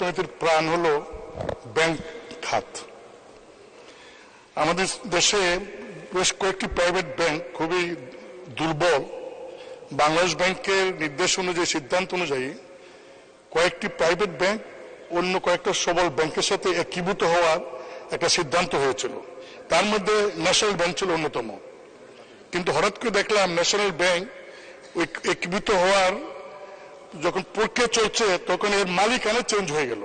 অর্থনীতির প্রাণ হলো ব্যাংক খাত। আমাদের দেশে বেশ কয়েকটি প্রাইভেট ব্যাংক খুবই দুর্বল। বাংলাদেশ ব্যাংকের নির্দেশ অনুযায়ী, সিদ্ধান্ত অনুযায়ী কয়েকটি প্রাইভেট ব্যাংক অন্য কয়েকটা সবল ব্যাংকের সাথে একীভূত হওয়ার একটা সিদ্ধান্ত হয়েছিল। তার মধ্যে ন্যাশনাল ব্যাংক ছিল অন্যতম। কিন্তু হঠাৎ করে দেখলাম ন্যাশনাল ব্যাংক একীভূত হওয়ার যখন প্রক্রিয়া চলছে তখন এর মালিকানা চেঞ্জ হয়ে গেল।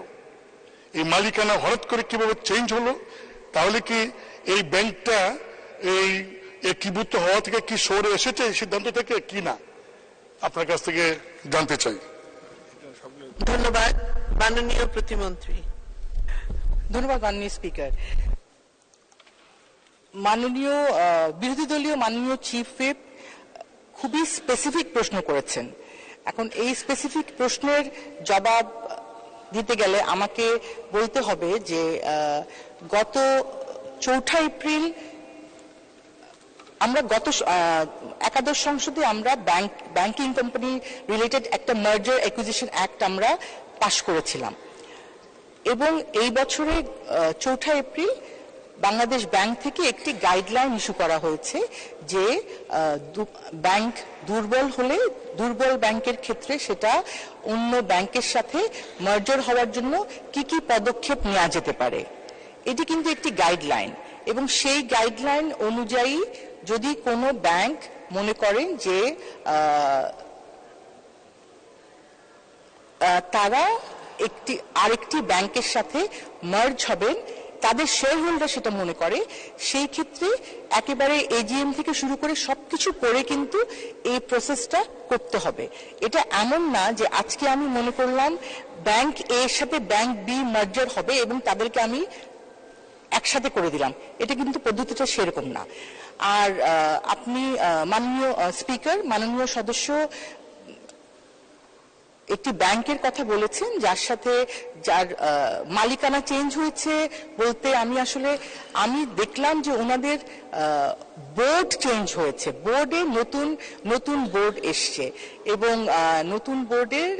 এই মালিকানা হঠাৎ করে কিভাবে চেঞ্জ হলো? তাহলে কি এই ব্যাংকটা এই একীভূত হওয়া থেকে কি সরে এসেছে এই সিদ্ধান্ত থেকে, কি না, আপনার কাছ থেকে জানতে চাই। ধন্যবাদ। মাননীয় প্রতিমন্ত্রী। ধন্যবাদ মাননীয় স্পিকার। মাননীয় বিরোধী দলীয় মাননীয় চিফ হুইপ খুবই স্পেসিফিক প্রশ্ন করেছেন। এখন এই স্পেসিফিক প্রশ্নের জবাব দিতে গেলে আমাকে বলতে হবে যে গত 4 এপ্রিল আমরা একাদশ সংসদে আমরা ব্যাংকিং কোম্পানি রিলেটেড একটা মার্জার অ্যাকুইজিশন অ্যাক্ট আমরা পাশ করেছিলাম এবং এই বছরের 4 এপ্রিল বাংলাদেশ ব্যাংক থেকে একটি গাইডলাইন ইস্যু করা হয়েছে যে ব্যাংক দুর্বল হলে দুর্বল ব্যাংকের ক্ষেত্রে সেটা অন্য ব্যাংকের সাথে মার্জার হওয়ার জন্য কি কি পদক্ষেপ নেওয়া যেতে পারে। এটি কিন্তু একটি গাইডলাইন এবং সেই গাইডলাইন অনুযায়ী যদি কোনো ব্যাংক মনে করেন যে তারা আরেকটি ব্যাংকের সাথে মার্জ হবেন, তাদের শেয়ার হোল্ডার সেটা মনে করে, সেই ক্ষেত্রে একেবারে এজিএম থেকে শুরু করে সবকিছু করে কিন্তু এই প্রসেসটা করতে হবে। এটা এমন না যে আজকে আমি মনে করলাম ব্যাংক এ এর সাথে ব্যাংক বি মার্জার হবে এবং তাদেরকে আমি একসাথে করে দিলাম। এটা কিন্তু পদ্ধতিটা সেরকম না। আর আপনি মাননীয় স্পিকার, মাননীয় সদস্য একটি ব্যাংকের কথা বলেছেন যার মালিকানা চেঞ্জ হয়েছে বলতে আমি দেখলাম যে ওনাদের বোর্ড চেঞ্জ হয়েছে, বোর্ডে নতুন বোর্ড এসছে এবং নতুন বোর্ডের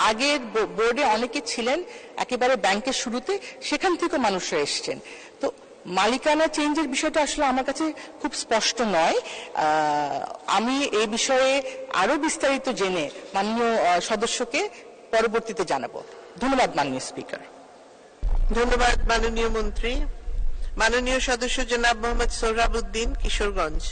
আগের বোর্ডে অনেকে ছিলেন একেবারে ব্যাংকের শুরুতে, সেখান থেকে মানুষরা এসছেন। তো মালিকানা চেঞ্জের বিষয়টা আসলে আমার কাছে খুব স্পষ্ট নয়। আমি এই বিষয়ে আরো বিস্তারিত জেনে মাননীয় সদস্যকে পরবর্তীতে জানাবো। ধন্যবাদ মাননীয় স্পিকার। ধন্যবাদ মাননীয় মন্ত্রী। মাননীয় সদস্য জনাব মোহাম্মদ সোহরাব উদ্দিন, কিশোরগঞ্জ।